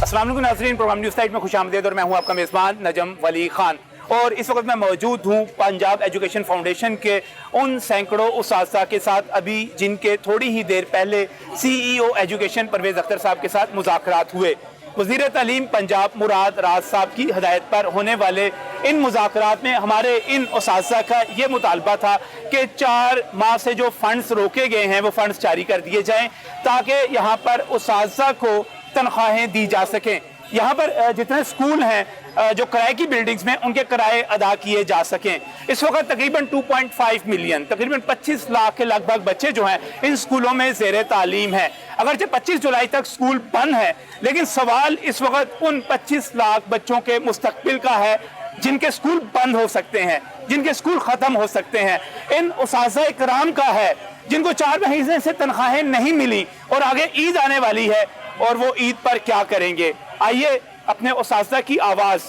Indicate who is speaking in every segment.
Speaker 1: अस्सलाम वालेकुम नाज़रीन, प्रोग्राम न्यूज़ टाइम में खुशामदीद और मैं हूं आपका मेज़बान नजम वली खान। और इस वक्त मैं मौजूद हूं पंजाब एजुकेशन फाउंडेशन के उन सैकड़ों उस्ताज़ा के साथ अभी जिनके थोड़ी ही देर पहले CEO एजुकेशन परवेज़ अख्तर साहब के साथ मुज़ाकरात हुए। वज़ीर तालीम पंजाब मुराद राज साहब की हदायत पर होने वाले इन मुज़ाकरात में हमारे इन उस्ताज़ा का ये मुतालबा था कि 4 माह से जो फ़ंड्स रोके गए हैं वो फ़ंड्स जारी कर दिए जाएँ ताकि यहाँ पर उस्ताज़ा को तनख्वाहें दी जा सकें। यहाँ पर जितने स्कूल हैं जो किराए की बिल्डिंग्स में उनके किराए अदा किए जा सकें। इस वक्त तकरीबन 2.5 मिलियन तकरीबन 25 लाख के लगभग बच्चे जो हैं इन स्कूलों में ज़ेर तालीम हैं। अगरचे 25 जुलाई तक स्कूल बंद है, लेकिन सवाल इस वक्त उन 25 लाख बच्चों के मुस्तकबिल का है जिनके स्कूल बंद हो सकते हैं, जिनके स्कूल ख़त्म हो सकते हैं। इन उस्ताज़ा इकराम का है जिनको 4 महीने से तनख्वाहें नहीं मिली और आगे ईद आने वाली है और वो ईद पर क्या करेंगे। आइए अपने उस्ताज़ा की आवाज़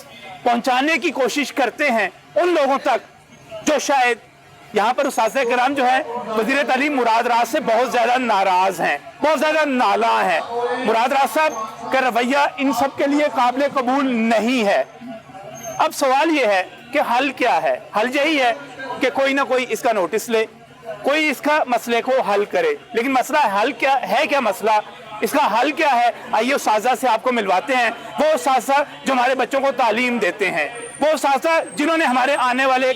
Speaker 1: पहुंचाने की कोशिश करते हैं उन लोगों तक जो शायद यहाँ पर उस्ताज़ा किराम जो है वज़ीर तालीम मुराद राज से बहुत ज़्यादा नाराज़ हैं, बहुत ज़्यादा नाला हैं। मुराद राज साहब का रवैया इन सब के लिए काबिल कबूल नहीं है। अब सवाल ये है कि हल क्या है। हल यही है कि कोई ना कोई इसका नोटिस ले, कोई इसका मसले को हल करे। लेकिन मसला हल क्या है, क्या मसला इसका हल क्या है, आइए उस्ताज़ा से आपको मिलवाते हैं। वो उस्ताज़ा जो हमारे बच्चों को तालीम देते हैं, वो उस्ताज़ा जिन्होंने हमारे आने वाले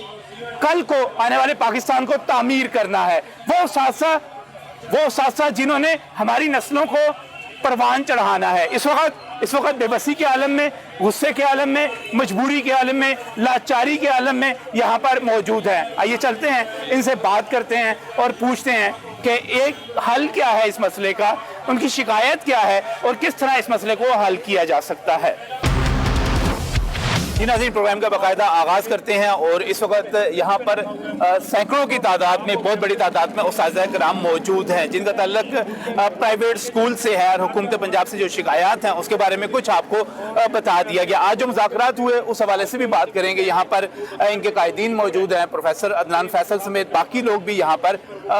Speaker 1: कल को, आने वाले पाकिस्तान को तामीर करना है, वो उस्ताज़ा जिन्होंने हमारी नस्लों को परवान चढ़ाना है। इस वक्त बेबसी के आलम में, गुस्से के आलम में, मजबूरी के आलम में, लाचारी के आलम में यहाँ पर मौजूद है। आइए चलते हैं, इनसे बात करते हैं और पूछते हैं कि एक हल क्या है इस मसले का, उनकी शिकायत क्या है और किस तरह इस मसले को हल किया जा सकता है। जी नाज़रीन, प्रोग्राम का बाकायदा आगाज़ करते हैं और इस वक्त यहाँ पर सैकड़ों की तादाद में, बहुत बड़ी तादाद में उस्ताज़ा किराम मौजूद हैं जिनका ताल्लुक प्राइवेट स्कूल से है और हुकूमत पंजाब से जो शिकायत हैं उसके बारे में कुछ आपको बता दिया गया। आज जो मुज़ाकरात हुए उस हवाले से भी बात करेंगे। यहाँ पर इनके कायदीन मौजूद हैं, प्रोफेसर अदनान फैसल समेत बाकी लोग भी यहाँ पर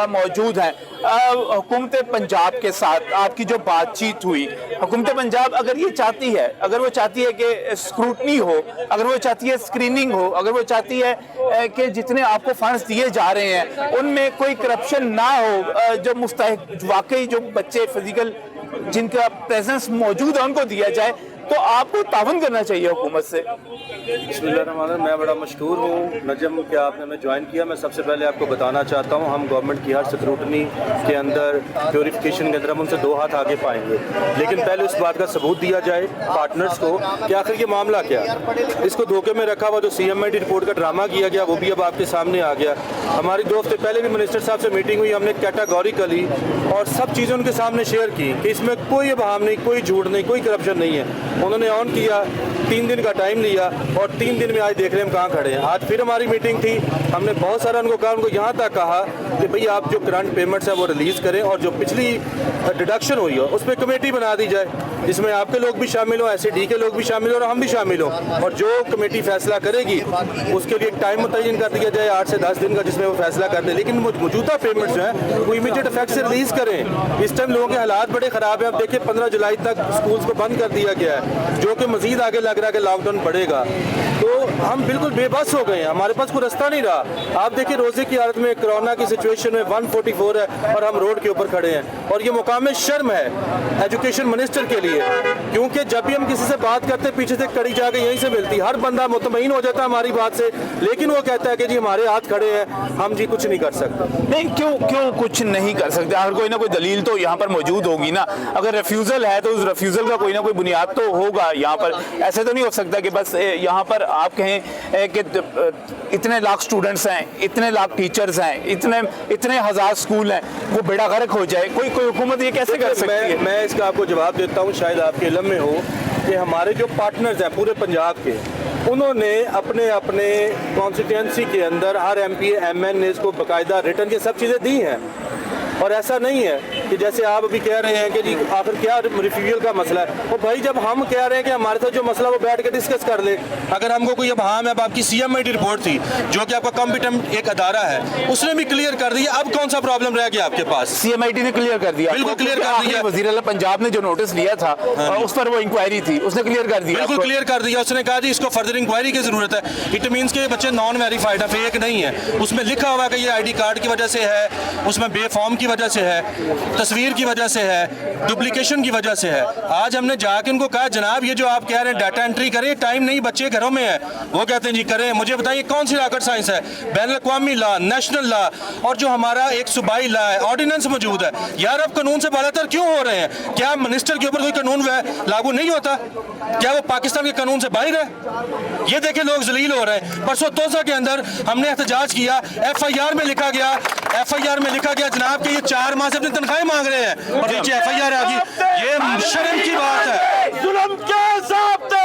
Speaker 1: मौजूद हैं। हुकूमत पंजाब के साथ आपकी जो बातचीत हुई, हुकूमत पंजाब अगर ये चाहती है, अगर वो चाहती है कि स्क्रूटनी हो, अगर वो चाहती है स्क्रीनिंग हो, अगर वो चाहती है कि जितने आपको फंड्स दिए जा रहे हैं उनमें कोई करप्शन ना हो, जो मुस्तहिक वाकई जो बच्चे फिजिकल जिनका प्रेजेंस मौजूद है उनको दिया जाए, तो आपको तावन करना चाहिए हुकूमत से।
Speaker 2: बिस्मिल्लाहिर्रहमानिर्रहीम। मैं बड़ा मशहूर हूँ नजम कि आपने हमें ज्वाइन किया। मैं सबसे पहले आपको बताना चाहता हूँ हम गवर्नमेंट की हर स्क्रूटनी के अंदर, प्योरिफिकेशन के अंदर हम उनसे 2 हाथ आगे पाएंगे, लेकिन पहले उस बात का सबूत दिया जाए पार्टनर्स को कि आखिर ये मामला क्या है। इसको धोखे में रखा हुआ जो CMIT रिपोर्ट का ड्रामा किया गया वो भी अब आपके सामने आ गया। हमारी 2 हफ्ते पहले भी मिनिस्टर साहब से मीटिंग हुई, हमने कैटेगोरिकली और सब चीज़ें उनके सामने शेयर की कि इसमें कोई अबहाम नहीं, कोई झूठ नहीं, कोई करप्शन नहीं है। उन्होंने ऑन किया, 3 दिन का टाइम लिया और 3 दिन में आज देख रहे हैं हम कहाँ खड़े हैं। आज फिर हमारी मीटिंग थी, हमने बहुत सारा उनको कहा, उनको यहाँ तक कहा कि भाई आप जो करंट पेमेंट्स है वो रिलीज़ करें और जो पिछली डिडक्शन हुई हो उस पर कमेटी बना दी जाए जिसमें आपके लोग भी शामिल हो, SAD के लोग भी शामिल हो और हम भी शामिल हो, और जो कमेटी फैसला करेगी उसके लिए एक टाइम मुतय्यन कर दिया जाए 8 से 10 दिन का, जिसमें वो फैसला कर दे। लेकिन मौजूदा पेमेंट्स जो हैं वो इमीडिएट इफेक्ट से रिलीज़ करें। इस टाइम लोगों के हालात बड़े ख़राब हैं। अब देखिए 15 जुलाई तक स्कूल्स को बंद कर दिया गया है, जो कि मज़ीद आगे लग रहा है कि लॉकडाउन बढ़ेगा। तो हम बिल्कुल बेबस हो गए हैं, हमारे पास कोई रास्ता नहीं रहा। आप देखिए रोज़े की हालत में, कोरोना की सिचुएशन में 144 है और हम रोड के ऊपर खड़े हैं। और ये मुकाम शर्म है एजुकेशन मिनिस्टर के लिए, क्योंकि जब भी हम किसी से बात करते पीछे से कड़ी जाके यहीं से मिलती, हर बंदा मुतमईन हो जाता है हमारी बात से, लेकिन वो कहता है कि जी हमारे हाथ खड़े हैं, हम जी कुछ नहीं कर सकते।
Speaker 1: नहीं, क्यों कुछ नहीं कर सकते? हर कोई ना कोई दलील तो यहाँ पर मौजूद होगी ना। अगर रिफ्यूज़ल है तो उस रिफ्यूज़ल का कोई ना कोई बुनियाद तो होगा यहाँ पर। ऐसे तो नहीं हो सकता कि बस यहाँ पर आप कहें कि इतने लाख स्टूडेंट्स हैं, इतने लाख टीचर्स हैं, इतने हज़ार स्कूल हैं, वो बेड़ा गर्क हो जाए। कोई हुकूमत ये कैसे कर सकती है?
Speaker 2: मैं इसका आपको जवाब देता हूँ, शायद आपके इल्म में हो कि हमारे जो पार्टनर्स हैं पूरे पंजाब के, उन्होंने अपने अपने कॉन्स्टिट्यूंसी के अंदर हर MP MN ने इसको बाकायदा रिटर्न की सब चीज़ें दी हैं। और ऐसा नहीं है کہ جیسے آپ ابھی کہہ رہے ہیں کہ جی آخر کیا ریفیول کا مسئلہ ہے، اور بھائی جب ہم کہہ رہے ہیں کہ ہمارے ساتھ جو مسئلہ وہ بیٹھ کے ڈسکس کر لے. اگر ہم کو کوئی اب ہاں میں آپ کی CMIT رپورٹ تھی جو کہ آپ کا کمپیٹنٹ ایک ادارہ ہے اس نے بھی کلیئر کر دیا، اب کون سا پرابلم رہ گیا آپ کے پاس؟
Speaker 1: CMIT نے کلیئر کر دیا،
Speaker 2: بالکل کلیئر کر دیا.
Speaker 1: وزیر اعلیٰ پنجاب نے جو نوٹس لیا تھا اس پر وہ انکوائری تھی، اس نے کلیئر کر دیا،
Speaker 2: بالکل کلیئر کر دیا. اس نے کہا جی اس کو فردر انکوائری کی ضرورت ہے. اٹ مینس کہ یہ بچے نان ویریفائڈ ہے، فیک نہیں ہے. اس میں لکھا ہوا کہ یہ ID کارڈ کی وجہ سے ہے، اس میں بے فارم کی وجہ سے ہے، تصویر کی وجہ سے ہے، ڈپلیکیشن کی وجہ سے ہے. آج ہم نے جا کے ان کو کہا جناب یہ جو آپ کہہ رہے ہیں ڈاٹا انٹری کریں، ٹائم نہیں، بچے گھروں میں ہیں. وہ کہتے ہیں جی کریں. مجھے بتائیے کون سی راکٹ سائنس ہے؟ بین الاقوامی لا، نیشنل لا اور جو ہمارا ایک صوبائی لا ہے، آرڈیننس موجود ہے. یار اب قانون سے بالا تر کیوں ہو رہے ہیں؟ کیا منسٹر کے اوپر کوئی قانون لاگو نہیں ہوتا؟ کیا وہ پاکستان کے قانون سے باہر ہے؟ یہ دیکھیں لوگ ذلیل ہو رہے ہیں. پرسوں توسا کے اندر ہم نے احتجاج کیا، FIR میں لکھا گیا جناب کہ یہ 4 ماہ سے اپنی تنخواہیں مانگ رہے ہیں اور نیچے FIR آ گئی. یہ شرم کی بات ہے.
Speaker 1: ظلم کے ضابطے،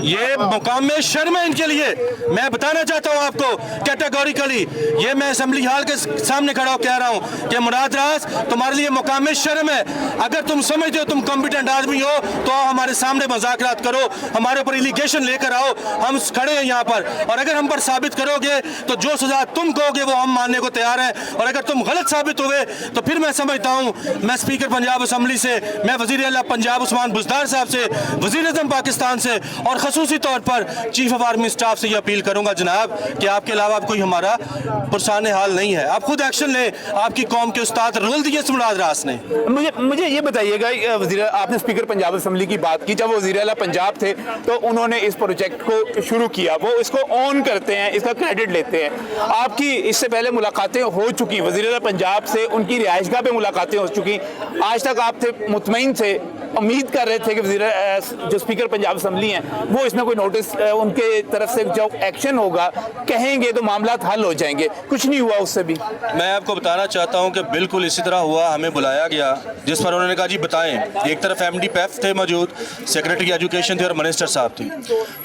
Speaker 2: یہ مقام شرم ہے ان کے لیے. میں بتانا چاہتا ہوں آپ کو کیٹیگوریکلی، یہ میں اسمبلی ہال کے سامنے کھڑا ہو کہہ رہا ہوں کہ مراد راز تمہارے لیے مقام شرم ہے. اگر تم سمجھتے ہو تم کمپیٹنٹ آدمی ہو تو آؤ ہمارے سامنے مذاکرات کرو، ہمارے اوپر ایلیگیشن لے کر آؤ، ہم کھڑے ہیں یہاں پر. اور اگر ہم پر ثابت کرو گے تو جو سزا تم کہو گے وہ ہم ماننے کو تیار ہیں. اور اگر تم غلط ثابت ہوئے تو پھر میں سمجھتا ہوں میں اسپیکر پنجاب اسمبلی سے، میں وزیر اعلیٰ پنجاب عثمان بزدار صاحب سے، وزیر اعظم پاکستان سے اور خصوصی طور پر چیف آف آرمی اسٹاف سے یہ اپیل کروں گا جناب کہ آپ کے علاوہ کوئی ہمارا پرسان حال نہیں ہے. آپ خود ایکشن لیں. آپ کی قوم کے استاد رول دیے مراد راس نے.
Speaker 1: مجھے یہ بتائیے گا وزیر، آپ نے اسپیکر پنجاب اسمبلی کی بات کی، جب وزیر اعلیٰ پنجاب تھے تو انہوں نے اس پروجیکٹ کو شروع کیا، وہ اس کو آن کرتے ہیں، اس کا کریڈٹ لیتے ہیں. آپ کی اس سے پہلے ملاقاتیں ہو چکی وزیر اعلیٰ پنجاب سے، ان کی رہائش گاہ پہ ملاقاتیں ہو چکی. آج تک آپ تھے مطمئن تھے، امید کر رہے تھے کہ جو اسپیکر پنجاب اسمبلی ہیں وہ اس میں کوئی نوٹس ان کے طرف سے جو ایکشن ہوگا کہیں گے تو معاملات حل ہو جائیں گے. کچھ نہیں ہوا اس سے بھی.
Speaker 2: میں آپ کو بتانا چاہتا ہوں کہ بالکل اسی طرح ہوا. ہمیں بلایا گیا جس پر انہوں نے کہا جی بتائیں. ایک طرف MD PEF تھے موجود، سیکرٹری ایجوکیشن تھے اور منسٹر صاحب تھی.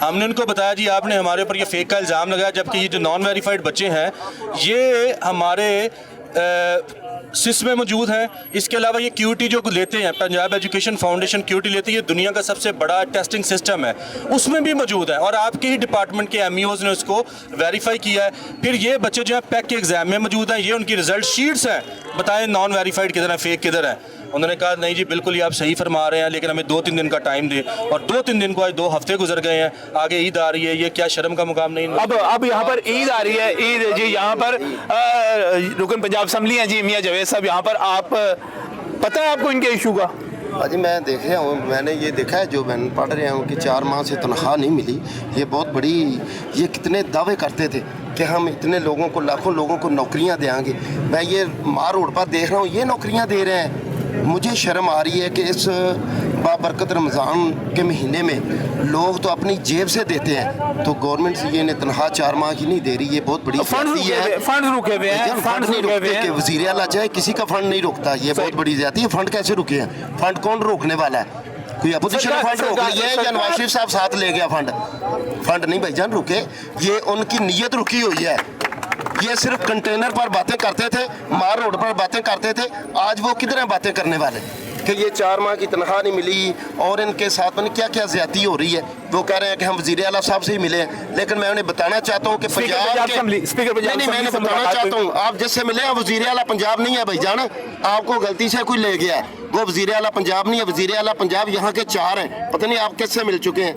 Speaker 2: ہم نے ان کو بتایا جی آپ نے ہمارے اوپر یہ فیک کا الزام لگایا، جبکہ یہ جو نان ویریفائڈ بچے ہیں یہ ہمارے سس میں موجود ہیں. اس کے علاوہ یہ QT جو لیتے ہیں، پنجاب ایجوکیشن فاؤنڈیشن QT لیتے ہیں، یہ دنیا کا سب سے بڑا ٹیسٹنگ سسٹم ہے، اس میں بھی موجود ہے. اور آپ کے ہی ڈپارٹمنٹ کے MEOs نے اس کو ویریفائی کیا ہے. پھر یہ بچے جو ہیں پیک کے ایگزام میں موجود ہیں، یہ ان کی رزلٹ شیٹس ہیں. بتائیں نان ویریفائڈ کدھر ہے، فیک کدھر ہے؟ انہوں نے کہا نہیں جی بالکل یہ آپ صحیح فرما رہے ہیں لیکن ہمیں 2-3 دن کا ٹائم دیں. اور 2-3 دن کو آج 2 ہفتے گزر گئے ہیں. آگے عید آ رہی ہے. یہ کیا شرم کا مقام نہیں؟
Speaker 1: اب یہاں پر عید آ رہی ہے. عید جی یہاں پر رکن پنجاب اسمبلی ہیں جی میاں جاوید صاحب یہاں پر. آپ پتہ ہے آپ کو ان کے ایشو کا؟
Speaker 3: جی میں دیکھا ہوں، میں نے یہ دیکھا ہے جو میں پڑھ رہا ہوں کہ 4 ماہ سے تنخواہ نہیں ملی. یہ بہت بڑی، یہ کتنے دعوے کرتے تھے کہ ہم اتنے لوگوں کو، لاکھوں لوگوں کو نوکریاں دیں گے. میں یہ مار روڈ پر دیکھ رہا ہوں یہ نوکریاں دے رہے ہیں. مجھے شرم آ رہی ہے کہ اس بابرکت رمضان کے مہینے میں لوگ تو اپنی جیب سے دیتے ہیں تو گورنمنٹ سے یہ تنخواہ 4 ماہ کی نہیں دے رہی. یہ بہت بڑی زیادتی ہے.
Speaker 1: فنڈ رکے ہوئے ہیں،
Speaker 3: فنڈ نہیں رکتے کہ وزیر اعلیٰ چاہے کسی کا فنڈ نہیں رکتا. یہ بہت بڑی زیادتی ہے. فنڈ کیسے رکے ہیں؟ فنڈ کون روکنے والا ہے؟ کوئی اپوزیشن فنڈ روک لیا ہے یا نواز شریف صاحب ساتھ لے گیا فنڈ؟ فنڈ نہیں بھائی جان رکے. یہ ان کی نیت رکی ہوئی ہے. یہ صرف کنٹینر پر باتیں کرتے تھے، مار روڈ پر باتیں کرتے تھے. آج وہ کدھر ہیں باتیں کرنے والے کہ یہ 4 ماہ کی تنخواہ نہیں ملی اور ان کے ساتھ میں کیا کیا زیادتی ہو رہی ہے. وہ کہہ رہے ہیں کہ ہم وزیر اعلیٰ صاحب سے ہی ملے ہیں، لیکن میں انہیں بتانا چاہتا ہوں کہ پنجاب کے نہیں، میں بتانا چاہتا ہوں آپ جس سے ملے ہیں وزیر اعلیٰ پنجاب نہیں ہے بھائی جان. آپ کو غلطی سے کوئی لے گیا ہے. وہ وزیر اعلیٰ پنجاب نہیں ہے. وزیر اعلیٰ پنجاب یہاں کے 4 ہیں. پتہ نہیں آپ کس سے مل چکے ہیں.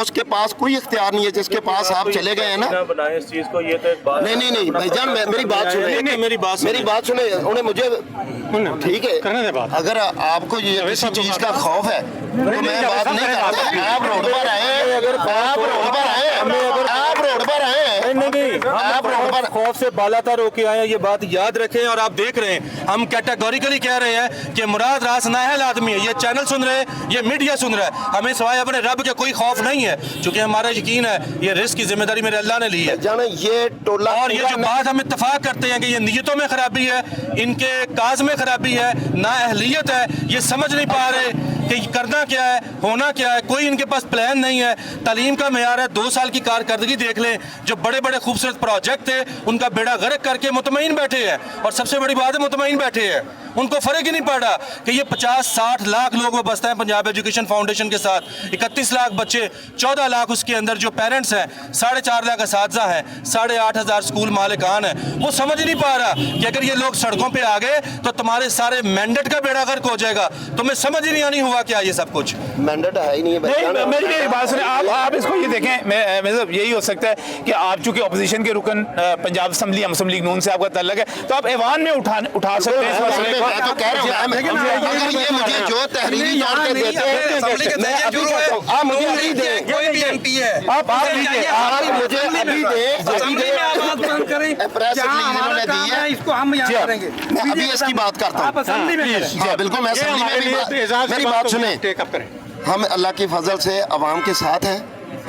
Speaker 3: اس کے پاس کوئی اختیار نہیں ہے جس کے پاس آپ چلے گئے ہیں نا. نہیں بھائی جان میری بات سنیں، میری بات سنیں. انہیں مجھے ٹھیک ہے اگر آپ کو یہ کسی چیز کا خوف ہے تو میں بات نہیں کرتا. آپ روڈ پر آئے، آپ روڈ پر آئے، آپ روڈ پر آئے،
Speaker 2: آپ روڈ پر خوف سے بالا تر ہو کے آئے ہیں. یہ بات یاد رکھیں. اور آپ دیکھ رہے ہیں ہم کیٹیگوریکلی کہہ رہے ہیں کہ مراد راس نااہل آدمی ہے. یہ چینل سن رہے ہیں، یہ میڈیا سن رہا ہے. ہمیں سوائے اپنے رب کے کوئی خوف نہیں ہے چونکہ ہمارا یقین ہے یہ رزق کی ذمہ داری میرے اللہ نے لی ہے.
Speaker 3: یہ ٹولہ
Speaker 2: اور یہ جو بات ہم اتفاق کرتے ہیں کہ یہ نیتوں میں خرابی ہے، ان کے کاز میں خرابی ہے، نااہلیت ہے، یہ سمجھ نہیں پا رہے
Speaker 4: کہ کرنا کیا ہے, ہونا کیا ہے, کوئی ان کے پاس پلان نہیں ہے. تعلیم کا معیار ہے 2 سال کی کارکردگی دیکھ لیں, جو بڑے بڑے خوبصورت پروجیکٹ تھے ان کا بیڑا غرق کر کے مطمئن بیٹھے ہیں. اور سب سے بڑی بات ہے مطمئن بیٹھے ہیں, ان کو فرق ہی نہیں پڑ رہا کہ یہ 50-60 لاکھ لوگ وابستہ ہیں پنجاب ایجوکیشن فاؤنڈیشن کے ساتھ, 31 لاکھ بچے, 14 لاکھ اس کے اندر جو پیرنٹس ہیں, 4.5 لاکھ اساتذہ ہیں, 8,500 اسکول مالکان ہیں. وہ سمجھ نہیں پا رہا کہ اگر یہ لوگ سڑکوں پہ آ گئے تو تمہارے سارے مینڈیٹ کا بیڑا غرق ہو جائے گا. تمہیں سمجھ ہی نہیں آنی ہوا کیا یہ سب کچھ
Speaker 3: مینڈیٹ ہے ہی نہیں ہے.
Speaker 1: میری ایک بات سنیں, آپ اس کو یہ دیکھیں, مطلب یہی ہو سکتا ہے کہ آپ چونکہ اپوزیشن کے رکن پنجاب اسمبلی مسلم لیگ نون سے آپ کا تعلق ہے تو آپ ایوان میں اٹھا سکتے ہیں اس مسئلے کو.
Speaker 3: میں تو کہہ رہا ہوں اگر یہ مجھے جو تحریری طور پہ دیتے ہیں میں ابھی کہتا ہوں آپ مجھے ابھی دیں,
Speaker 4: کوئی بھی ایم پی ہے
Speaker 3: آپ مجھے ابھی دیں پریس انہوں نے دی ہے,
Speaker 5: اس کو ہم یہاں کریں گے.
Speaker 3: میں ابھی اس کی بات کرتا ہوں.
Speaker 5: اسمبلی میں
Speaker 3: ہاں بالکل, میں اسمبلی میں بھی میری بات سنیں. ہم اللہ کی فضل سے عوام کے ساتھ ہیں,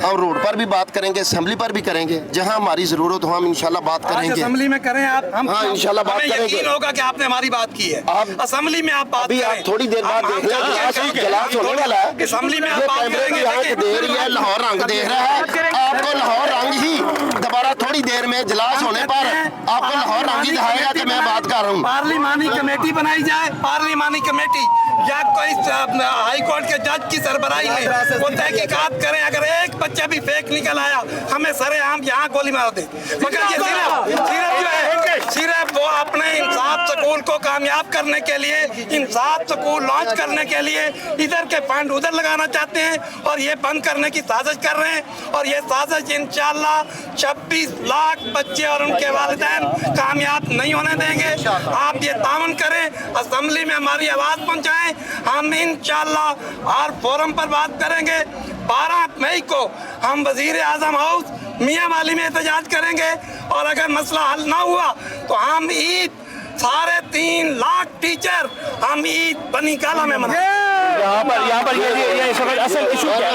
Speaker 3: ہم روڈ پر بھی بات کریں گے, اسمبلی پر بھی کریں گے, جہاں ہماری ضرورت ہو ہم انشاءاللہ بات کریں گے.
Speaker 5: اسمبلی میں کریں آپ, ہم
Speaker 3: ہاں انشاءاللہ بات کریں گے.
Speaker 4: یقین ہوگا کہ آپ نے ہماری بات کی ہے. اسمبلی میں آپ بات
Speaker 3: ابھی
Speaker 4: کریں,
Speaker 3: آپ تھوڑی دیر بعد دیکھ لیں جلاس ہونے والا ہے.
Speaker 4: اسمبلی میں آپ بات کریں گے.
Speaker 3: آنکھ دے رہی ہے, لاہور رنگ دیکھ رہا ہے, آپ کو لاہور رنگ ہی دوبارہ تھوڑی دیر میں جلاس ہونے پر آپ کو لاہور رنگ ہی دکھائے گا کہ میں بات کر رہا ہوں.
Speaker 5: پارلیمانی کمیٹی بنائی جائے,
Speaker 4: پارلیمانی کمیٹی یا کوئی ہائی کورٹ کے جج کی سربراہی میں وہ تحقیقات کریں. اگر ایک بچہ بھی فیک نکل آیا ہمیں سرے عام یہاں گولی مار دے. مگر یہ صرف جو ہے صرف وہ اپنے انصاف سکول کو کامیاب کرنے کے لیے, انصاف سکول لانچ کرنے کے لیے ادھر کے فنڈ ادھر لگانا چاہتے ہیں اور یہ بند کرنے کی سازش کر رہے ہیں. اور یہ سازش انشاءاللہ 26 لاکھ بچے اور ان کے والدین کامیاب نہیں ہونے دیں گے. آپ یہ تعاون کریں, اسمبلی میں ہماری آواز پہنچائیں, ہم انشاءاللہ ہر فورم پر بات کریں گے. 12 مئی کو ہم وزیر اعظم ہاؤس میاں والی میں احتجاج کریں گے اور اگر مسئلہ حل نہ ہوا تو ہم عید 3.5 لاکھ ٹیچر ہم عید بنی کالا میں منائیں.
Speaker 1: یہاں پر یہ اصل ایشو کیا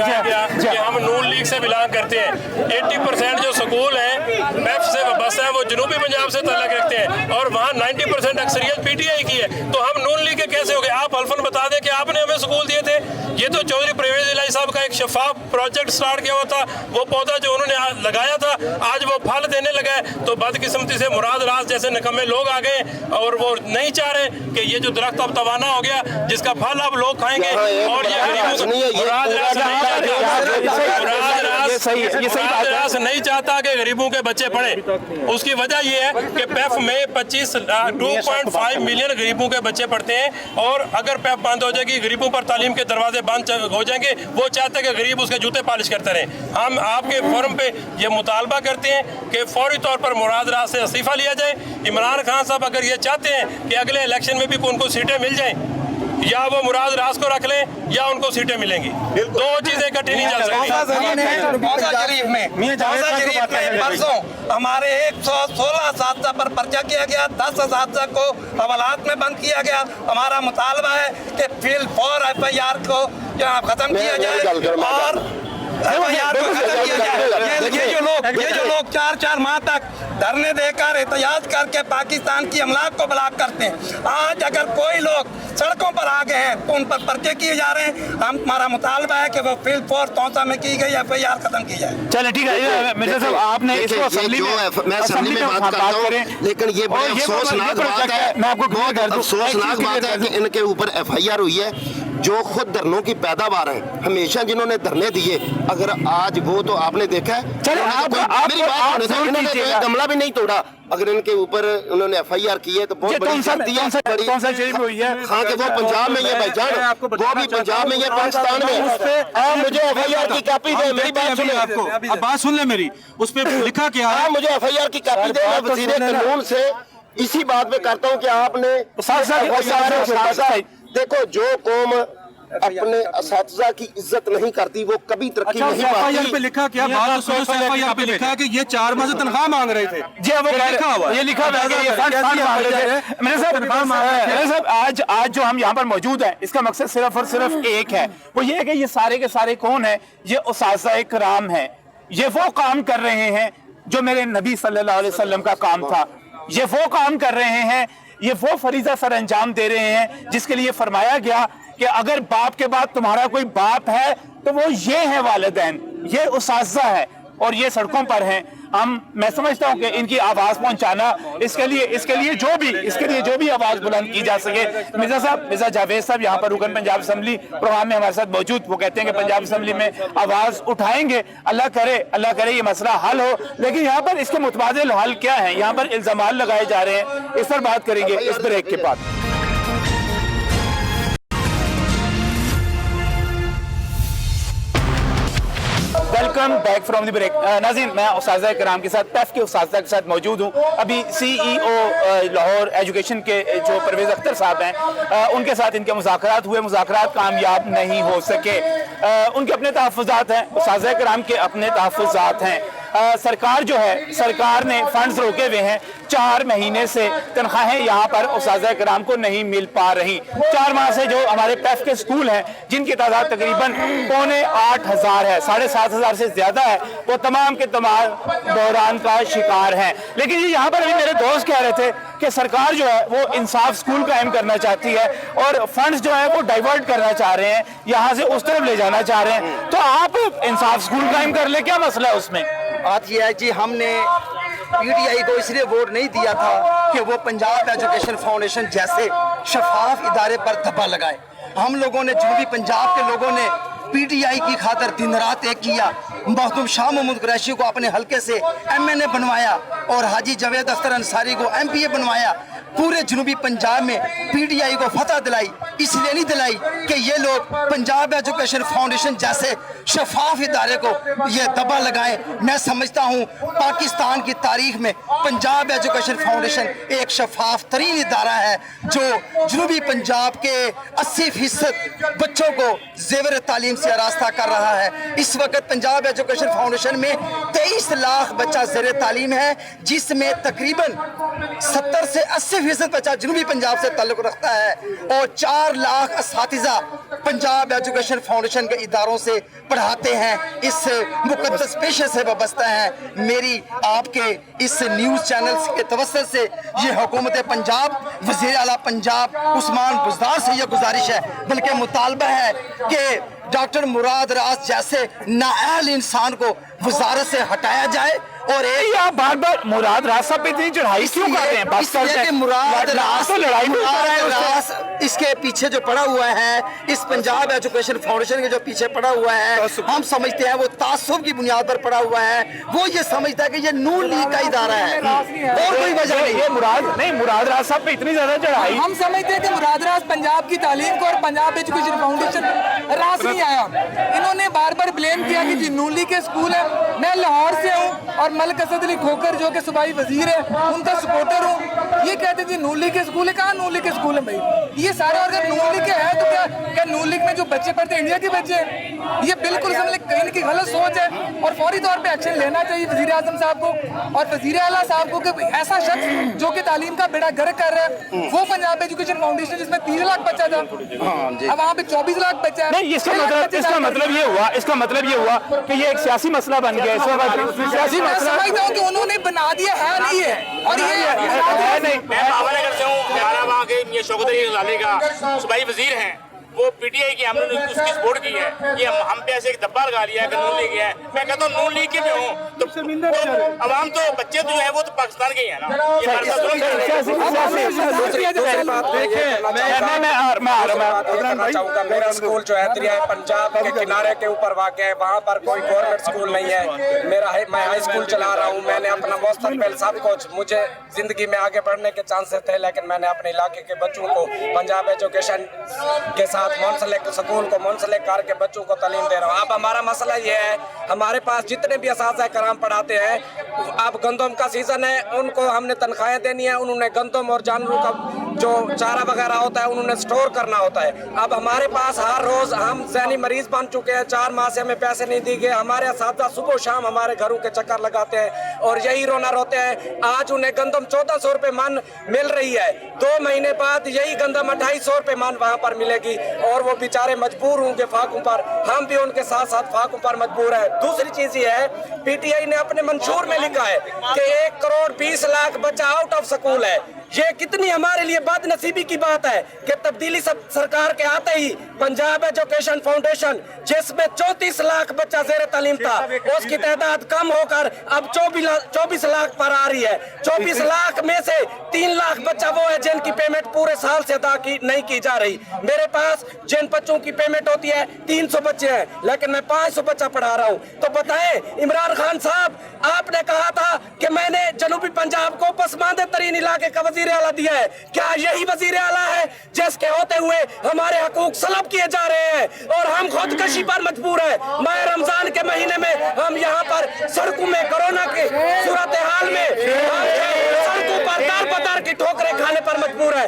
Speaker 1: ہے
Speaker 6: کہ ہم نون لیگ سے بلانگ کرتے ہیں. 80% جو سکول ہیں پیپ سے وابستہ ہیں وہ جنوبی پنجاب سے تعلق رکھتے ہیں اور وہاں 90% اکثریت پی ٹی آئی کی ہے. تو ہم نون لیگ کے کیسے ہو گئے؟ آپ حلفاً بتا دیں کہ آپ نے ہمیں سکول دیے تھے. یہ تو چودھری پرویز الہی صاحب کا ایک شفاف پروجیکٹ سٹارٹ کیا ہوا تھا, وہ پودا جو انہوں نے لگایا تھا آج وہ پھل دینے لگا ہے. تو بدقسمتی سے مراد راز جیسے نکمے لوگ آ گئے اور وہ نہیں چاہ رہے کہ یہ جو درخت اب توانا ہو گیا جس کا پھل اب لوگ کھائیں گے. اور یہ غریبوں مراد راز نہیں چاہتا کہ غریبوں کے بچے پڑھیں. اس کی وجہ یہ ہے کہ پیف میں 2.5 ملین غریبوں کے بچے پڑھتے ہیں اور اگر پیف بند ہو جائے گی غریبوں پر تعلیم کے دروازے بند ہو جائیں گے. وہ چاہتے ہیں کہ غریب اس کے جوتے پالش کرتے رہیں. ہم آپ کے فورم پہ یہ مطالبہ کرتے ہیں کہ فوری طور پر مراد راز سے استعفیٰ لیا جائے. عمران خان صاحب اگر یہ چاہتے ہیں کہ اگلے الیکشن میں بھی ان کو سیٹیں مل جائیں, یا وہ مراد راز کو رکھ لیں یا ان کو سیٹیں ملیں گی. 2 چیزیں اکٹھی نہیں جا سکتی.
Speaker 4: موسیٰ شریف میں پرسوں ہمارے 116 اساتذہ پر پرچہ کیا گیا, 10 اساتذہ کو حوالات میں بند کیا گیا. ہمارا مطالبہ ہے کہ فیل فور FIR کو ختم کیا جائے اور یہ جو لوگ 4 ماہ تک دھرنے دے کر احتجاج کر کے پاکستان کی املاک کو بلاک کرتے ہیں, آج اگر کوئی لوگ سڑکوں پر آ گئے ہیں تو ان پر پرچے کیے جا رہے ہیں. ہمارا مطالبہ ہے کہ وہ فیل فور توسا میں کی گئی FIR ختم کی جائے.
Speaker 1: چلے ٹھیک ہے مرزا صاحب, آپ نے اس کو اسمبلی
Speaker 3: میں بات کرتا ہوں, لیکن یہ بڑی افسوسناک بات ہے,
Speaker 1: میں آپ کو بہت
Speaker 3: افسوسناک بات ہے کہ ان کے اوپر FIR ہوئی ہے جو خود دھرنوں کی پیداوار ہیں. ہمیشہ جنہوں نے دھرنے دیے, اگر آج وہ تو آپ نے دیکھا ہے میری بات انہوں نے گملہ بھی نہیں توڑا, اگر ان کے اوپر انہوں نے FIR کی ہے تو بہت بڑی سختی ہے.
Speaker 1: کون سا شریف ہوئی ہے؟
Speaker 3: ہاں کہ وہ پنجاب میں یہ بھائی جان, وہ بھی پنجاب میں یہ پاکستان میں. آپ مجھے FIR کی کاپی دیں, میری بات سنیں.
Speaker 4: آپ کو اب بات سن لیں میری, اس پہ لکھا کیا ہے.
Speaker 3: آپ مجھے FIR کی کاپی دیں. میں وزیر قانون سے اسی بات پہ کرتا ہوں کہ آپ نے دیکھو جو قوم اپنے اساتذہ کی عزت نہیں کرتی وہ کبھی ترقی نہیں پاتی.
Speaker 4: FIR پہ لکھا کیا بات سنو, FIR پہ لکھا کہ یہ 4 ماہ سے تنخواہ مانگ رہے تھے.
Speaker 1: جی وہ لکھا ہوا ہے, یہ لکھا ہوا ہے کہ میرے صاحب آج جو ہم یہاں پر موجود ہیں اس کا مقصد صرف اور صرف ایک ہے, وہ یہ ہے کہ یہ سارے کے سارے کون ہیں؟ یہ اساتذہ کرام ہیں. یہ وہ کام کر رہے ہیں جو میرے نبی صلی اللہ علیہ وسلم کا کام تھا. یہ وہ کام کر رہے ہیں, یہ وہ فریضہ سر انجام دے رہے ہیں جس کے لیے فرمایا گیا कि अगर बाप के बाद तुम्हारा कोई बाप है तो वो ये है वालिदैन, ये उसाज़ा है और ये सड़कों पर हैं। मैं समझता हूं कि इनकी आवाज पहुंचाना, इसके लिए जो भी आवाज बुलंद की जा सके। मिर्जा जावेद साहब यहाँ पर रुकन पंजाब असेंबली प्रोग्राम में हमारे साथ मौजूद, वो कहते हैं कि पंजाब असेंबली में आवाज उठाएंगे। अल्लाह करे ये मसला हल हो। लेकिन यहाँ पर इसके मुतबादिल हल क्या है? यहाँ पर इल्जाम लगाए जा रहे हैं, इस पर बात करेंगे इस ब्रेक के बाद। Welcome back from the break. नाज़रीन, मैं उस्ताज़ कराम के साथ, पैफ के उस्ताज़ के साथ मौजूद हूँ। अभी CEO लाहौर एजुकेशन के जो परवेज़ अख्तर साहब हैं, उनके साथ इनके मुज़ाकरात हुए, मुज़ाकरात कामयाब नहीं हो सके। उनके अपने तहफ़्फ़ुज़ात हैं, उस्ताज़ कराम के अपने तहफ़्फ़ुज़ात हैं। सरकार जो है, सरकार ने फंड्स रोके हुए हैं। 4 महीने से तनख्वाहें यहाँ पर उस्ताज़ कराम को नहीं मिल पा रही। 4 माह से जो हमारे पैफ के स्कूल हैं, जिनकी तादाद तकरीबन 7,500 है, 7,500 से ज्यादा है, वो तमाम के तमाम बहरान का शिकार हैं। लेकिन यहाँ पर अभी मेरे दोस्त कह रहे थे कि सरकार जो है वो इंसाफ स्कूल कायम करना चाहती है और फंड्स जो है वो डाइवर्ट करना चाह रहे हैं, यहाँ से उस तरफ ले जाना चाह रहे हैं। तो आप इंसाफ स्कूल कायम कर ले, क्या मसला है उसमें?
Speaker 5: बात यह है जी, हमने PTI को इसलिए वोट नहीं दिया था कि वो पंजाब एजुकेशन फाउंडेशन जैसे शफाफ इदारे पर धब्बा लगाए। हम लोगों ने, जनूबी पंजाब के लोगों ने PTI की खातर दिन रात एक किया। मखदूम शाह मोहम्मद कुरैशी को अपने हल्के से MNA बनवाया और हाजी जावेद अख्तर अंसारी को MPA बनवाया। पूरे जनूबी पंजाब में PTI को फतह दिलाई, इसलिए नहीं दिलाई कि ये लोग पंजाब एजुकेशन फाउंडेशन जैसे शफाफ इदारे को ये दबा लगाएं। मैं समझता हूँ पाकिस्तान की तारीख में पंजाब एजुकेशन फाउंडेशन एक शफाफ तरीन इदारा है जो जनूबी पंजाब के 80% बच्चों को ज़ेवर तालीम से आरास्ता कर रहा है। इस वक्त पंजाब एजुकेशन फाउंडेशन में 23 लाख बच्चा ज़ेर तालीम है, जिसमें तकरीबन 70 से 80% बच्चा जनूबी पंजाब से ताल्लुक़ रखता है और 4 लाख असातिज़ा पंजाब एजुकेशन फाउंडेशन के इदारों से पढ़ाते हैं। इस मुकद्दस पेशे से वाबस्ता हैं। मेरी आपके इस न्यूज़ चैनल के तवस्सुत से ये हुकूमत पंजाब, वज़ीर आला पंजाब उस्मान बुज़दार से ये गुजारिश है, बल्कि मुतालबा है कि डॉक्टर मुराद रास जैसे नाअहल इंसान को वजारत से हटाया जाए। और एक
Speaker 1: आप बार बार मुराद रास साहब पे इतनी चढ़ाई क्यों करते हैं? बस करते हैं।
Speaker 5: मुराद रास
Speaker 1: तो लड़ाई में
Speaker 5: रास इसके पीछे जो पड़ा हुआ है, इस पंजाब एजुकेशन फाउंडेशन के जो पीछे पड़ा हुआ है, हम समझते हैं वो तासुब की बुनियाद पर पड़ा हुआ है। वो ये समझता है कि ये नून लीग का इदारा है और कोई वजह नहीं।
Speaker 1: ये मुराद रास साहब पे इतनी ज्यादा चढ़ाई,
Speaker 7: हम समझते हैं कि मुराद रास पंजाब की तालीम को और पंजाब एजुकेशन फाउंडेशन रास नहीं आया। इन्होंने बार बार ब्लेम किया कि जी नून लीग के स्कूल है। मैं लाहौर से हूँ और मलिक असद अली खोखर जो कि सूबाई वजीर है, उनका सपोर्टर हूँ। ये कहते थे नून लीग के स्कूल है। कहाँ नून लीग के स्कूल है भाई? ये सारे, और अगर नून लीग के है तो क्या नून लीग में जो बच्चे पढ़ते हैं इंडिया के बच्चे हैं? ये बिल्कुल इनकी गलत सोच है और फौरी तौर पे एक्शन लेना चाहिए वजीर आजम साहब को और वजीर आला साहब को कि ऐसा शख्स जो कि तालीम का बेड़ा गर्क कर रहा है, वो पंजाब एजुकेशन फाउंडेशन जिसमें 30 लाख बच्चा था, अब वहाँ पे 24 लाख बच्चा है।
Speaker 1: नहीं, इसका मतलब ये हुआ कि ये एक सियासी मसला बन गया। सियासी मसला
Speaker 7: समझता हूँ कि उन्होंने बना दिया है, नहीं है। और ये
Speaker 1: नहीं,
Speaker 8: मैं बाबरनगर से हूँ। हमारा वहाँ के ये शौकत अली गजाली का सूबाई वजीर हैं, वो PTI की हमने उसकी सपोर्ट की है। ये हम पे ऐसे एक दब्बा लगा लिया है कि नून लीग है। मैं कहता हूँ नून लीग के में हूँ तो अवाम तो बच्चे तो है वो तो पाकिस्तान के ही है ना।
Speaker 9: मेरा स्कूल जो है दरिया पंजाब के किनारे के ऊपर वाक़ है, वहाँ पर कोई गवर्नमेंट स्कूल नहीं है। मैं हाई स्कूल चला रहा हूँ। मैंने अपना मुस्तकबिल सब कुछ, मुझे जिंदगी में आगे बढ़ने के चांसेस थे, लेकिन मैंने अपने इलाके के बच्चों को पंजाब एजुकेशन के साथ मुंसलिक स्कूल को मुंसलिक करके बच्चों को तालीम दे रहा हूँ। अब हमारा मसला ये है, हमारे पास जितने भी असातिज़ा कराम पढ़ाते हैं, अब गंदम का सीज़न है, उनको हमने तनख्वाहें देनी है। उन्होंने गंदम और जानवरों का जो चारा वगैरह होता है उन्होंने स्टोर करना होता है। अब हमारे पास हर रोज़ हम ज़हनी मरीज बन चुके हैं। 4 माह से हमें पैसे नहीं दिए गए। हमारे असातिज़ा सुबह शाम हमारे घरों के चक्कर लगाते हैं और यही रोना रोते हैं। आज उन्हें गंदम 1400 रुपये मन मिल रही है, 2 महीने बाद यही गंदम 2800 रुपये मन वहाँ पर मिलेगी और वो बेचारे मजबूर होंगे फाकों पर। हम भी उनके साथ साथ फाकों पर मजबूर है। दूसरी चीज़ ये है, PTI ने अपने मंशूर में लिखा है कि 1 करोड़ 20 लाख बच्चा आउट ऑफ स्कूल है। ये कितनी हमारे लिए बदनसीबी की बात है कि तब्दीली सब सरकार के आते ही पंजाब एजुकेशन फाउंडेशन जिसमें 34 लाख बच्चा ज़ेर तालीम था, उसकी तादाद कम होकर अब 24 लाख पर आ रही है। 24 लाख में से 3 लाख बच्चा वो है जिनकी पेमेंट पूरे साल से अदा नहीं की जा रही। मेरे पास जिन बच्चों की पेमेंट होती है 300 बच्चे हैं, लेकिन मैं 500 बच्चा पढ़ा रहा हूँ। तो बताएं इमरान खान साहब, आपने कहा था कि मैंने जनूबी पंजाब को पसमानदा तरीन इलाके का वजीर आला दिया है। क्या यही वजीर आला है जिसके होते हुए हमारे हकूक सलब किए जा रहे हैं और हम खुदकशी पर मजबूर हैं? माह रमजान के महीने में हम यहाँ पर सड़कों में कोरोना के सूरत हाल में सड़कों पर दर बदर की ठोकरें खाने पर मजबूर है।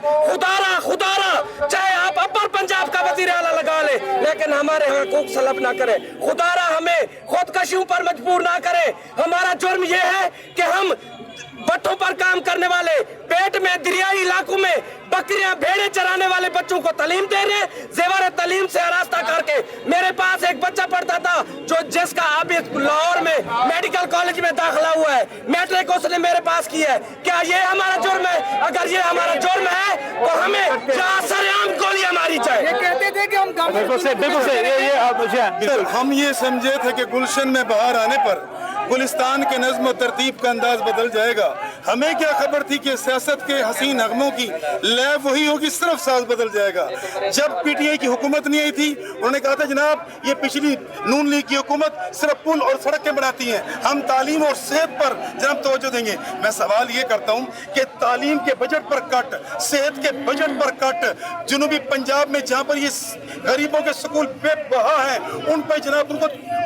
Speaker 9: खुदारा चाहे आप अपर पंजाब का वजीर आला लगा ले, लेकिन हमारे हकूक सलब ना करे। खुदारा हमें खुदकशियों पर मजबूर ना करे। हमारा जुर्म ये है कि हम भट्ठों पर काम करने वाले, पेट में दरियाई इलाकों में बकरियां भेड़े चराने वाले बच्चों को तालीम दे रहे हैं, जेवर तालीम से आरास्ता करके। मेरे पास एक बच्चा पढ़ता था जो जिसका अभी लाहौर में मेडिकल कॉलेज में दाखिला हुआ है, मैट्रिक उसने मेरे पास की है। क्या ये हमारा जुर्म है? अगर ये हमारा जुर्म है तो हमें सरेआम गोलियां मारी जाए।
Speaker 7: ये कहते थे कि हम
Speaker 10: सर, हम ये समझे थे कि गुलशन में बाहर आने पर गुलिस्तान के नज़्म और तरतीब का अंदाज बदल जाएगा। हमें क्या खबर थी कि सियासत के हसीन नगमों की लय वही होगी, सिर्फ साज बदल जाएगा। जब पीटीआई की हुकूमत नहीं आई थी, उन्होंने कहा था जनाब ये पिछली नून लीग की हुकूमत सिर्फ पुल और सड़कें बनाती है, हम तालीम और सेहत पर जनाब तवज्जो देंगे। मैं सवाल ये करता हूँ कि तालीम के बजट पर कट, सेहत के बजट पर कट, जनूबी पंजाब में जहाँ पर ये गरीबों के स्कूल बेबहा हैं उन पर जनाब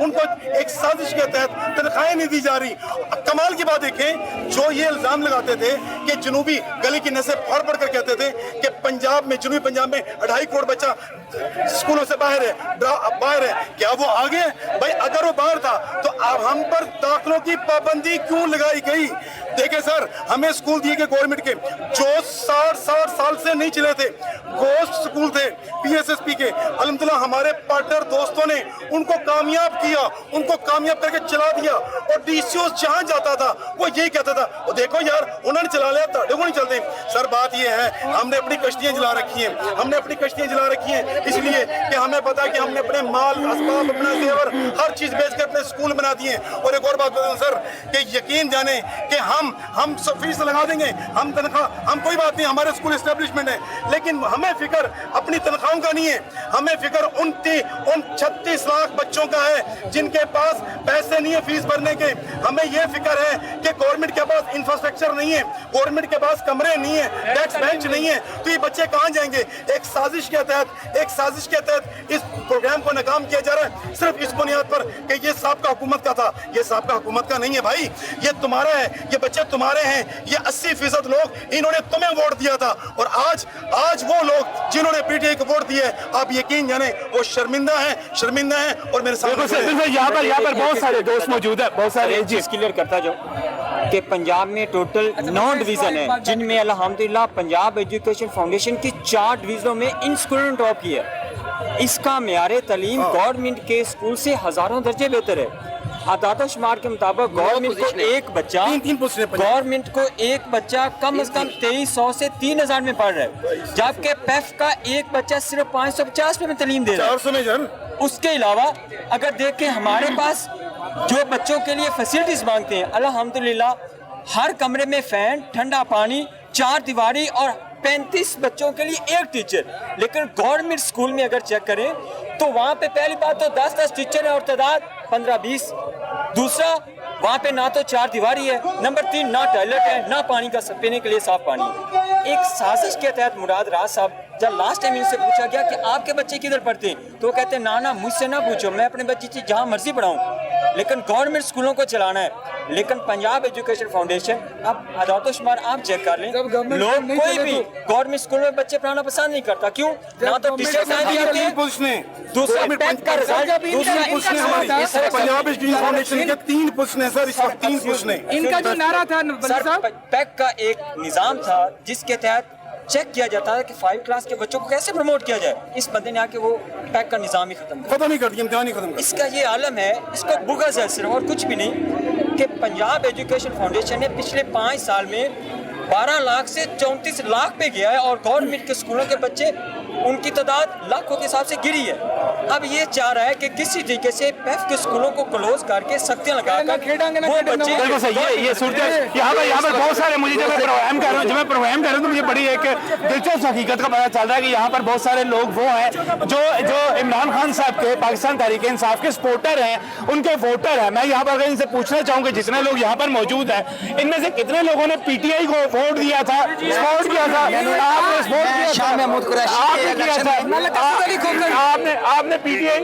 Speaker 10: उनको एक साजिश के तहत तनख्वाहें नहीं दी जा रही। कमाल की बात देखें, जो ये इल्जाम लगाते थे कि जनूबी गली की नसें फाड़ पड़ कर कहते थे कि पंजाब में, जनूबी पंजाब में 2.5 करोड़ बच्चा स्कूलों से बाहर है, क्या वो आगे? भाई अगर वो बाहर था तो अब हम पर दाखिलों की पाबंदी क्यों लगाई गई? देखे सर, हमें स्कूल दिए गए गवर्नमेंट के जो 60 साल से नहीं चले थे, गोश्त स्कूल थे पीएसएसपी के, अल्हम्दुलिल्लाह हमारे पार्टनर दोस्तों ने उनको कामयाब किया, उनको कामयाब करके चला दिया। और डीसीओ जहां जाता था वो यही कहता था, वो देखो यार उन्होंने चला लिया, ताड़े को नहीं चलते। सर बात ये है, हमने अपनी कश्तियां जला रखी हैं, इसलिए कि हमें पता है कि हमने अपने माल असबाब, अपना जेवर, हर चीज बेच कर अपने स्कूल बना दिए। और एक और बात बताऊं सर कि यकीन जाने कि हम सब फीस लगा देंगे, हम तनख्वाह, हम कोई बात नहीं, हमारे स्कूल एस्टेब्लिशमेंट है, लेकिन हमें फिक्र अपनी तनख्वाहों का नहीं है, हमें फिक्र उन 36 लाख बच्चों का है जिनके पास पैसे नहीं है फीस भरने के। हमें यह फिक्र है कि गवर्नमेंट के पास इंफ्रास्ट्रक्चर नहीं है, गवर्नमेंट के पास कमरे नहीं है, डेस्क बेंच नहीं है, तो ये बच्चे कहाँ जाएंगे? एक साजिश के तहत इस प्रोग्राम को नाकाम किया जा रहा है, सिर्फ इस बुनियाद पर कि ये साहब हुकूमत का था। ये साहब हुकूमत का नहीं है भाई, ये तुम्हारा है, ये बच्चे तुम्हारे हैं, ये 80% लोग इन्होंने तुम्हें वोट दिया था। और आज वो लोग जिन्होंने पीटीआई को वोट दिए, आप यकीन जाने वो शर्मिंदा है। और मेरे सामने
Speaker 1: यहाँ पर बहुत सारे दोस्त मौजूद है, बहुत सारे
Speaker 11: चीज क्लियर करता जो कि पंजाब में टोटल 9 डिवीजन है, जिनमें अल्हम्दुलिल्लाह पंजाब एजुकेशन फाउंडेशन की 4 डिवीजनों में इन स्कूलों ने टॉप किया है। इसका मेयार तालीम गवर्नमेंट के स्कूल से हजारों दर्जे बेहतर है। आदाद शुमार के मुताबिक गवर्नमेंट को एक बच्चा कम से कम 2300 से 3000 में पढ़ रहा है, जबकि पेफ का एक बच्चा सिर्फ 550 में तालीम दे रहा है। उसके अलावा अगर देखें हमारे पास जो बच्चों के लिए फैसिलिटीज मांगते हैं, अल्हम्दुलिल्लाह हर कमरे में फैन, ठंडा पानी, 4 दीवारी और 35 बच्चों के लिए एक टीचर। लेकिन गवर्नमेंट स्कूल में अगर चेक करें तो वहाँ पे पहली बात तो 10 टीचर है और तादाद 15-20। दूसरा, वहाँ पे ना तो 4 दीवारी है, नंबर 3 ना टॉयलेट है, ना पानी का पीने के लिए साफ पानी है। एक साजिश के तहत मुराद राज साहब, जब लास्ट टाइम इनसे पूछा गया कि आपके बच्चे किधर पढ़ते हैं, तो कहते हैं ना मुझसे ना पूछो, मैं अपने बच्चे जहाँ मर्जी पढ़ाऊँ, लेकिन गवर्नमेंट स्कूलों को चलाना है। लेकिन पंजाब एजुकेशन फाउंडेशन, अब आदात शुमार आप चेक कर लें, लोग कोई भी गवर्नमेंट स्कूल में बच्चे पढ़ाना पसंद नहीं करता। क्यों? ना तो टीचर साहब आते हैं, दूसरा टेक का रिजल्ट, दूसरा
Speaker 10: पंजाब एजुकेशन फाउंडेशन के 3 पूछने सर, इस वक्त 3 पूछने।
Speaker 7: इनका जो नारा था
Speaker 11: पैक का एक निजाम था जिसके तहत चेक किया जाता है कि 5 क्लास के बच्चों को कैसे प्रमोट किया जाए। इस बंदे ने आके वो पैक का निजाम ही खत्म
Speaker 10: नहीं कर दिया, इम्तिहान ही खत्म कर।
Speaker 11: इसका ये आलम है, इसको बुग़ज़ है सिर्फ और कुछ भी नहीं, कि पंजाब एजुकेशन फाउंडेशन ने पिछले 5 साल में 12 लाख से 34 लाख पे गया है और गवर्नमेंट के स्कूलों के बच्चे उनकी तादाद लाखों के हिसाब से गिरी है। अब ये चाह रहा है कि किसी तरीके से पैफ के स्कूलों को क्लोज करके सख्तियां लगाकर वो बच्चे
Speaker 1: बिल्कुल सही। ये सूरत यहाँ पर बहुत सारे, मुझे जब मैं प्रोग्राम कर रहा हूँ तो मुझे बड़ी एक दिलचस्प हकीकत का पता चल रहा है कि यहाँ पर बहुत सारे लोग वो हैं जो इमरान खान साहब के पाकिस्तान तहरीक इंसाफ के सपोर्टर हैं, उनके वोटर हैं। मैं यहाँ पर अगर इनसे पूछना चाहूँगा, जितने लोग यहाँ पर मौजूद हैं, इनमें से कितने लोगों ने पीटीआई को वोट दिया था, सपोर्ट किया था? आपने सपोर्ट किया था, आपने पीटीआई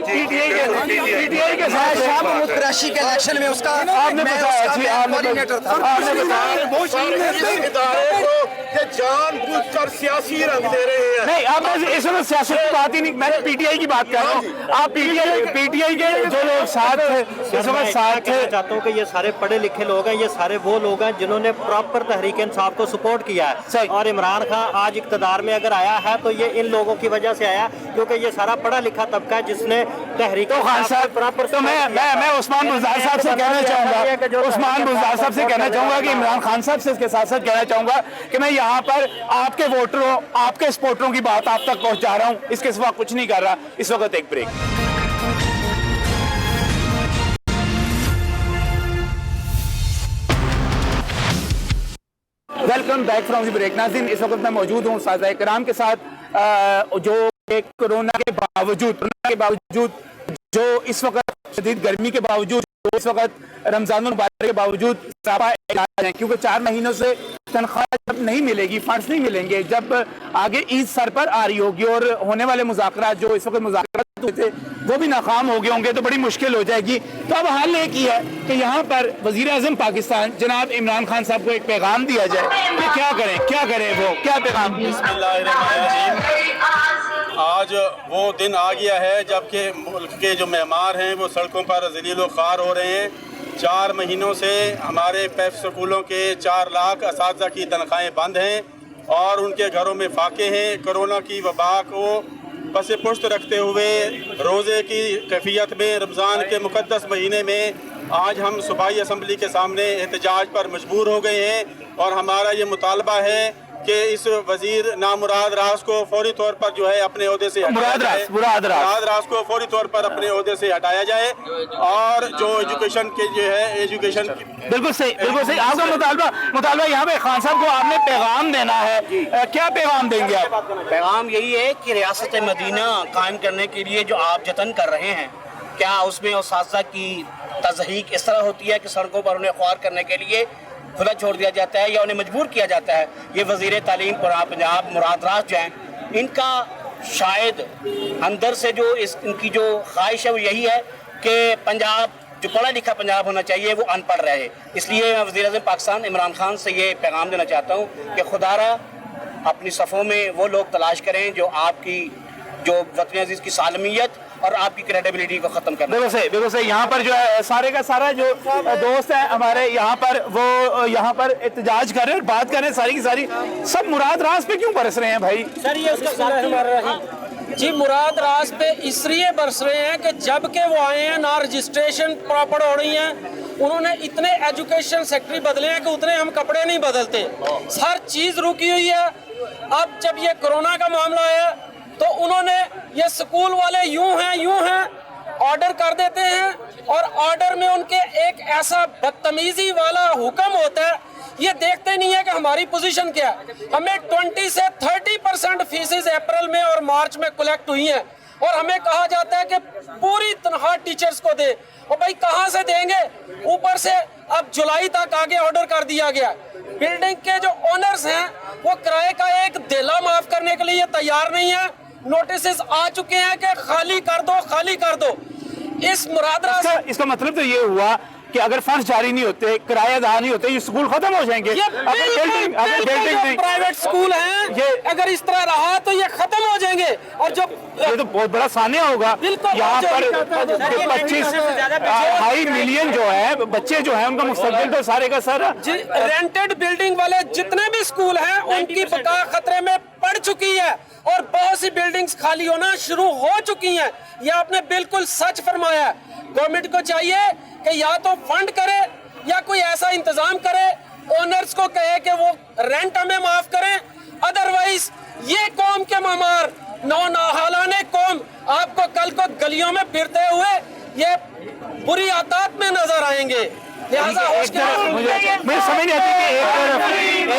Speaker 1: के साथ
Speaker 5: शाह महमूद कुरैशी के इलेक्शन में उसका
Speaker 1: आपने बताया,
Speaker 5: कोऑर्डिनेटर था।
Speaker 2: जानबूझकर सियासी रंग दे रहे हैं।
Speaker 1: नहीं, आप इस वक्त सियासत की बात ही नहीं, मैं पीटीआई की बात कर रहा हूँ। आप पीटीआई के जो लोग साथ थे, इस वक्त साथ थे।
Speaker 12: चाहता हूँ कि ये सारे पढ़े लिखे लोग हैं, ये सारे वो लोग हैं जिन्होंने प्रॉपर तहरीक इंसाफ को सपोर्ट किया है। और इमरान खान आज इक़्तिदार में अगर आया है तो ये इन लोगों की वजह से आया, क्योंकि ये सारा पढ़ा लिखा तबका है जिसने तहरीक
Speaker 1: खान साहब प्रॉपर। तो मैं उस्मान बुज़दार साहब से कहना चाहूँगा कि इमरान खान साहब से इसके साथ साथ कहना चाहूँगा कि मैं यहाँ पर आपके वोटरों, आपके सपोर्टरों की बात आप तक पहुँचा रहा हूँ, इसके सिवा कुछ नहीं कर रहा। इस वक्त एक break. Welcome back from the break. नाज़रीन, इस वक्त मैं मौजूद हूँ उस्ताद इकराम के साथ, जो कोरोना के बावजूद जो इस वक्त शदीद गर्मी के बावजूद, इस वक्त रमजान मुबारक के बावजूद इलाज है, क्योंकि 4 महीनों से तनख्वाह जब नहीं मिलेगी, फंड्स नहीं मिलेंगे, जब आगे ईद सर पर आ रही होगी और होने वाले मुज़ाकरात जो इस वक्त मुज़ाकरात हुए थे वो भी नाकाम हो गए होंगे, तो बड़ी मुश्किल हो जाएगी। तो अब हाल एक ही है कि यहाँ पर वज़ीर आज़म पाकिस्तान जनाब इमरान खान साहब को एक पैगाम दिया जाए कि क्या करें वो क्या पैगाम?
Speaker 2: आज वो दिन आ गया है जबकि मुल्क के जो मेहमान हैं वो सड़कों पर ज़लील ख़ार हो रहे हैं। 4 महीनों से हमारे पैफ स्कूलों के 4 लाख असातिज़ा की तनख्वाहें बंद हैं और उनके घरों में फाके हैं। कोरोना की वबा को पस पुश्त रखते हुए रोज़े की कैफियत में रमज़ान के मुक़द्दस महीने में आज हम सूबाई असम्बली के सामने एहतजाज पर मजबूर हो गए हैं और हमारा ये मुतालबा है कि इस वजीर नामुराद राज को फौरी तौर पर जो है अपने ओहदे से मुराद राज को फौरी तौर पर अपने ओहदे से हटाया जाए और जो एजुकेशन के जो है एजुकेशन
Speaker 1: बिल्कुल सही आपका मुतालबा यहाँ पे खान साहब को आपने पैगाम देना है, क्या पैगाम देंगे आप?
Speaker 13: पैगाम यही है कि रियासत मदीना कायम करने के लिए जो आप जतन कर रहे हैं, क्या उसमें उस्ताज़ा की तज़हीक इस तरह होती है कि सड़कों पर उन्हें ख्वार करने के लिए खुला छोड़ दिया जाता है या उन्हें मजबूर किया जाता है? ये वज़ीर तालीम पंजाब मुराद राज जो हैं, इनका शायद अंदर से जो इनकी जो ख्वाहिश है वो यही है कि पंजाब जो पढ़ा लिखा पंजाब होना चाहिए वो अनपढ़ रहे। इसलिए मैं वज़ीर आज़म पाकिस्तान इमरान खान से ये पैगाम देना चाहता हूँ कि खुदारा अपनी सफ़ों में वो लोग तलाश करें जो आपकी जो वतन अजीज़ की सालमियत और आपकी क्रेडिबिलिटी को खत्म करना।
Speaker 1: बिल्कुल सही। यहाँ पर जो है सारे का सारा जो दोस्त हैं हमारे यहाँ पर, वो यहाँ पर एहतजाज कर रहे हैं, बात कर रहे हैं, सारी की सारी सब मुराद राज पे क्यों बरस रहे हैं भाई?
Speaker 14: सर ये उसका जी मुराद राज पे इसलिए बरस रहे हैं कि जब के वो आए हैं ना रजिस्ट्रेशन प्रॉपर हो रही है, उन्होंने इतने एजुकेशन सेक्रेटरी बदले हैं कि उतने हम कपड़े नहीं बदलते, हर चीज़ रुकी हुई है। अब जब ये कोरोना का मामला आया तो उन्होंने ये स्कूल वाले यूं हैं ऑर्डर कर देते हैं और ऑर्डर में उनके एक ऐसा बदतमीजी वाला हुक्म होता है, ये देखते नहीं है कि हमारी पोजीशन क्या है। हमें 20 से 30% फीसेज अप्रैल में और मार्च में कलेक्ट हुई हैं और हमें कहा जाता है कि पूरी तनख्वाह टीचर्स को दे, और भाई कहाँ से देंगे? ऊपर से अब जुलाई तक आगे ऑर्डर कर दिया गया। बिल्डिंग के जो ओनर्स हैं वो किराए का एक देला माफ करने के लिए तैयार नहीं है। नोटिस आ चुके हैं कि खाली कर दो। इस मुराद
Speaker 1: इसका मतलब तो ये हुआ कि अगर फंड जारी नहीं होते, किराया अदा नहीं होते, ये स्कूल खत्म हो जाएंगे।
Speaker 14: अगर प्राइवेट स्कूल हैं, ये अगर इस तरह रहा तो ये खत्म हो जाएंगे। और जब
Speaker 1: ये तो बहुत बड़ा सानिया होगा यहाँ पर 25 मिलियन जो है बच्चे जो है उनका मुस्तकबिल तो सारे का सारा
Speaker 14: रेंटेड बिल्डिंग वाले जितने भी स्कूल हैं उनकी बका खतरे में पड़ चुकी है और बहुत सी बिल्डिंग्स खाली होना शुरू हो चुकी हैं। ये आपने बिल्कुल सच फरमाया। गवर्नमेंट को चाहिए कि या तो फंड करे या कोई ऐसा इंतजाम करे ओनर्स को कहे कि वो रेंट हमें माफ करें, अदरवाइज ये कौम के ममार नौनाहालाने कौम आपको कल को गलियों में फिरते हुए ये बुरी आदत में नजर आएंगे। लिहाजा
Speaker 1: मुझे समझ नहीं आती कि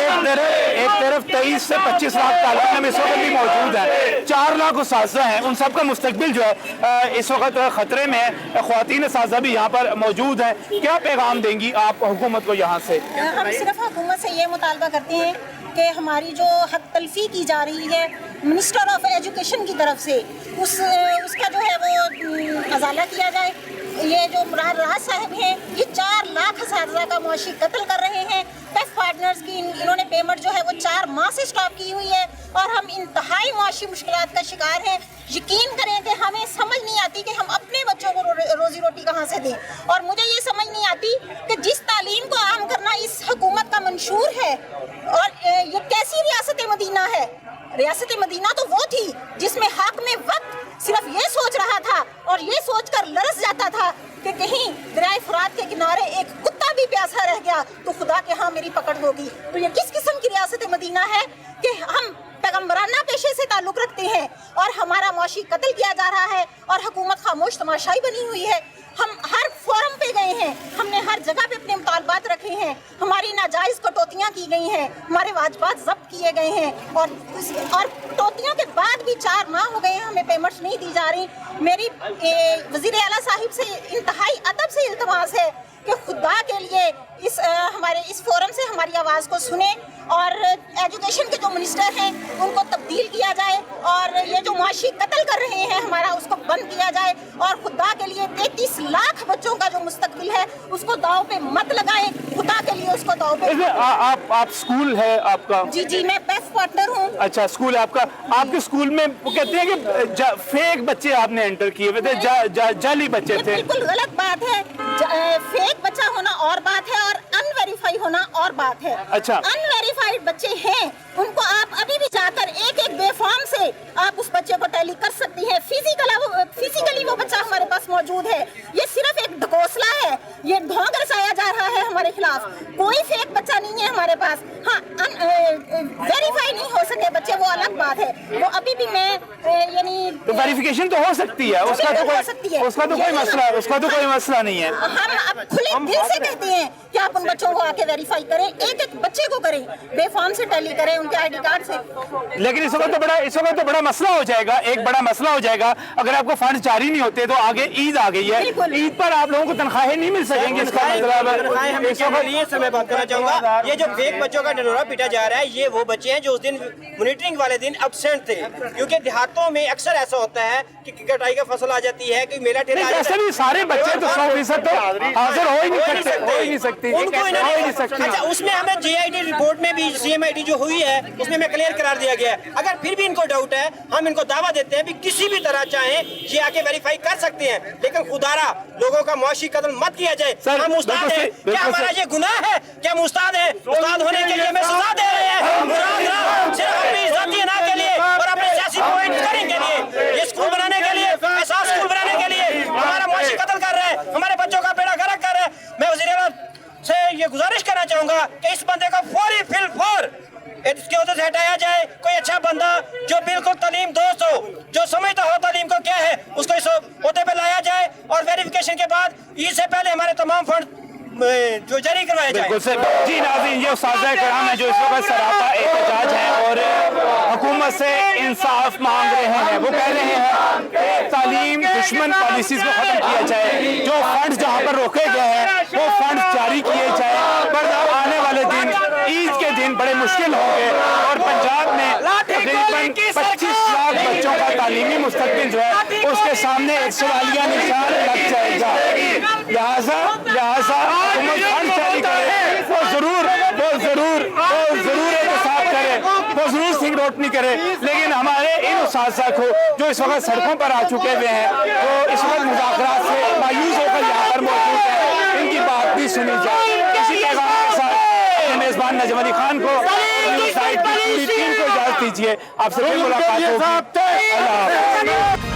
Speaker 1: एक तरफ 23 से 25 लाख तालिब इस वक्त भी मौजूद है, 4 लाख उस्ताज़ा हैं, उन सबका मुस्तकबिल जो है इस वक्त खतरे में है। ख्वातीन उस्ताज़ा भी यहाँ पर मौजूद हैं, क्या पैगाम देंगी आप हुकूमत को यहाँ से?
Speaker 15: हम सिर्फ हुकूमत से ये मुतालबा करते हैं कि हमारी जो हक तलफी की जा रही है मिनिस्टर ऑफ एजुकेशन की तरफ से उसका जो है वो अजाला किया जाए। ये जो मुराद राज साहब हैं ये 4 लाख असातिज़ा का मुआशी कत्ल कर रहे हैं। पेफ पार्टनर्स की इन्होंने पेमेंट जो है वो 4 माह से स्टॉप की हुई है और हम इंतहाई मुआशी मुश्किलात का शिकार हैं। यकीन करें कि हमें समझ नहीं आती कि हम अपने बच्चों को रोज़ी रोटी कहाँ से दें, और मुझे ये समझ नहीं आती कि जिस तालीम को आम करना इस हुकूमत का मंशूर है और ये कैसी रियासत मदीना है। रियासत मदीना तो वो थी जिसमें हाकिम वक्त सिर्फ ये सोच रहा था और ये सोचकर लरस जाता था कि कहीं दरिया फुरात के किनारे एक कुत्ता भी प्यासा रह गया तो खुदा के हाँ मेरी पकड़ होगी। तो ये किस किस्म की रियासत मदीना है कि हम पैगम्बराना पेशे से ताल्लुक़ रखते हैं और हमारा मुआशी कत्ल किया जा रहा है और हुकूमत खामोश तमाशाई बनी हुई है। हम हर फोरम पे गए हैं, हमने हर जगह पे अपने मुतालबात रखे हैं, हमारी नाजायज़ कटौतियाँ की गई हैं, हमारे वाजबात जब्त किए गए हैं और कटौतियों के बाद भी 4 माह हो गए हैं हमें पेमेंट्स नहीं दी जा रही। मेरी वज़ीर आला साहिब से इंतहाई अदब से इल्तमास है कि खुदा के लिए हमारे इस फोरम से हमारी आवाज़ को सुने और एजुकेशन के जो मिनिस्टर हैं उनको तब्दील किया जाए और ये जो मुआशी कत्ल कर रहे हैं हमारा उसको बंद किया जाए और खुदा के लिए 33 लाख बच्चों का जो मुस्तकबिल है उसको दाव पे मत लगाएं। खुदा के लिए उसको दाव पे
Speaker 1: आप स्कूल है आपका?
Speaker 15: जी जी मैं पेफ पार्टनर हूँ।
Speaker 1: अच्छा स्कूल है आपका। आपके स्कूल में वो कहते हैं कि फेक बच्चे आपने एंटर किए हुए थे, जाली बच्चे थे।
Speaker 15: बिल्कुल गलत बात है। फेक बच्चा होना और बात है और अनवेरीफाई होना और बात है।
Speaker 1: अच्छा
Speaker 15: अनवेरीफाइड बच्चे हैं उनको आप अभी भी जाकर एक बेफॉर्म से आप उस बच्चे को टैली कर सकती हैं। फिजिकली वो बच्चा हमारे पास मौजूद है। ये सिर्फ एक ढकोसला है, ये ढोंग रचाया जा रहा है हमारे खिलाफ। कोई फेक बच्चा नहीं है हमारे पास। हाँ वेरीफाई नहीं हो सके बच्चे वो अलग बात है, वो अभी भी मैं यानी
Speaker 1: वेरिफिकेशन तो हो सकती है, उसका तो कोई मसला नहीं है।
Speaker 15: हम खुले दिल से कहते हैं कि आप उन बच्चों को आके वेरीफाई करें, एक बच्चे को करें, बेफॉर्म से टैली करें उनके आईडी कार्ड से।
Speaker 1: लेकिन इस वक्त तो बड़ा मसला हो जाएगा, एक बड़ा मसला हो जाएगा अगर आपको फंड जारी नहीं होते तो आगे ईद आ गई है, ईद पर आप लोगों को तनख्वाहें नहीं मिल सकेंगी। इसका मतलब
Speaker 12: मैं बात करना चाहूंगा, ये जो फेक बच्चों का ढिंढोरा पीटा जा रहा है ये वो बच्चे हैं जो उस दिन मॉनिटरिंग वाले दिन एब्सेंट थे, क्योंकि देहातों में अक्सर ऐसा होता है कि कटाई का फसल आ जाती है, कि मेला ठेला
Speaker 1: ऐसे भी सारे बच्चे तो 100% तो हाजिर हो ही नहीं सकते।
Speaker 12: अच्छा उसमें हमें जीआईडी रिपोर्ट में भी सीएमआईडी जो हुई है उसमें हमें क्लियर करार दिया गया है। अगर फिर भी इनको डाउट है हम इनको दावा देते हैं भी किसी भी तरह चाहे ये आके वेरीफाई कर सकते हैं, लेकिन खुदारा लोगों का मुआशी कत्ल मत किया जाए। हम उस्ताद हैं, क्या हमारा ये गुनाह है? क्या हम उस्ताद हैं? उस्ताद होने के लिए हमें सजा दे रहे हैं सिर्फ अपनी जाती ना के लिए और अपने सियासी पॉइंट करेंगे लिए, ये स्कूल बनाने के लिए, ऐसा स्कूल बनाने के लिए हमारा मुआशी कत्ल कर रहे हैं, हमारे बच्चों का बेड़ा गर्क कर रहे हैं। मैं वज़ीर आला से ये गुजारिश करना चाहूंगा कि इस बंदे को फौरी फिलफौर इसके उधर से हटाया जाए। कोई अच्छा बंदा जो बिल्कुल तालीम दोस्त हो, जो समझता हो तालीम को क्या है, उसको इस ओहदे पे लाया जाए और वेरिफिकेशन के बाद ईद से पहले हमारे तमाम फंड जो जारी करवाया जाए।
Speaker 1: जी नाज़रीन, ये उस्ताद कराम है जो इस वक्त सरापा एहतजाज है और हुकूमत से इंसाफ मांग रहे हैं। वो कह रहे हैं तालीम दुश्मन पॉलिसीज को खत्म किया जाए, जो फंड जहाँ पर रोके गए हैं वो फंड जारी किए जाए, पर आने वाले दिन ईद के दिन बड़े मुश्किल होंगे और पंजाब में तकरीबन 25 लाख बच्चों का तालीमी मुस्तकबिल जो है उसके सामने एक सवालिया निशान लग जाएगा। लिहाजा हुकूमत फंड जारी करे, वो जरूर एहतसाब करे, वो जरूर सिंह रोटनी करे, लेकिन हमारे इन उस्ताज़ा को जो इस वक्त सड़कों पर आ चुके हुए हैं वो इस वक्त मुज़ाकरात से मायूस होकर यहाँ पर मौजूद है, इनकी बात भी सुनी जाए। इसी पैगाम के साथ मेज़बान नजम अली खान को न्यूज़ साइट की पूरी टीम को इजाज़त दीजिए। आपसे फिर मुलाकात होगी। अल्लाह हाफ़िज़।